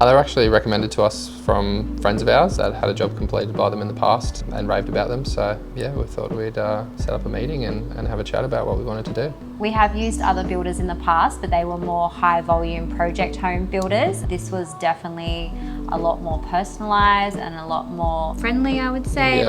They were actually recommended to us from friends of ours that had a job completed by them in the past and raved about them. So yeah, we thought we'd set up a meeting and have a chat about what we wanted to do. We have used other builders in the past, but they were more high volume project home builders. This was definitely a lot more personalised and a lot more friendly, I would say.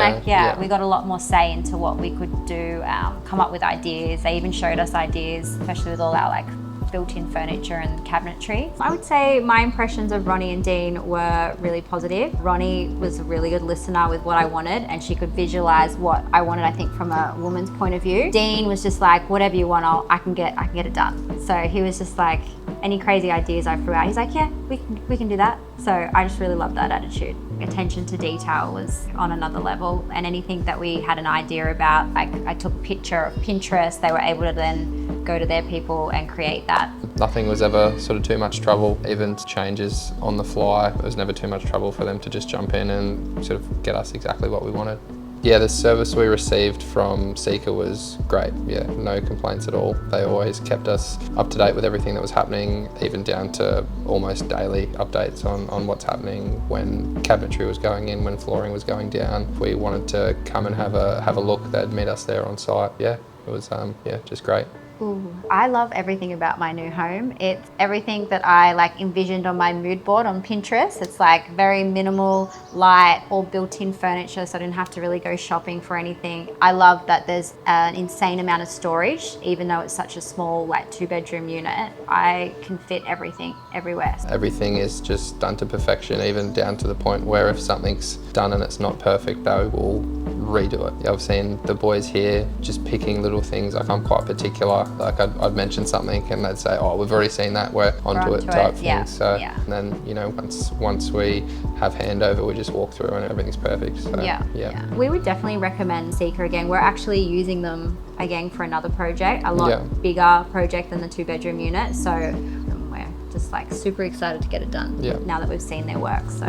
We got a lot more say into what we could do, come up with ideas. They even showed us ideas, especially with all our built-in furniture and cabinetry. I would say my impressions of Ronnie and Dean were really positive. Ronnie was a really good listener with what I wanted, and she could visualize what I wanted, I think, from a woman's point of view. Dean was just like, whatever you want, I can get it done. So he was just like, any crazy ideas I threw out, he's like, yeah, we can do that. So I just really loved that attitude. Attention to detail was on another level, and anything that we had an idea about, like I took a picture of Pinterest, they were able to then go to their people and create that. Nothing was ever sort of too much trouble, even changes on the fly. It was never too much trouble for them to just jump in and sort of get us exactly what we wanted. Yeah, the service we received from Seeka was great. Yeah, no complaints at all. They always kept us up to date with everything that was happening, even down to almost daily updates on what's happening, when cabinetry was going in, when flooring was going down. If we wanted to come and have a look, they'd meet us there on site. Yeah, it was just great. Ooh, I love everything about my new home. It's everything that I envisioned on my mood board on Pinterest. It's very minimal, light, all built-in furniture, so I didn't have to really go shopping for anything. I love that there's an insane amount of storage, even though it's such a small 2-bedroom unit. I can fit everything everywhere. Everything is just done to perfection, even down to the point where if something's done and it's not perfect, they will redo it. I've seen the boys here just picking little things. I'm quite particular. I'd mention something and they'd say, "Oh, we've already seen that. We're onto it," type thing. Yeah. So and then once we have handover, we just walk through and everything's perfect. So, yeah. We would definitely recommend Seeka again. We're actually using them again for another project, a lot bigger project than the 2-bedroom unit. So we're just super excited to get it done now that we've seen their work. So.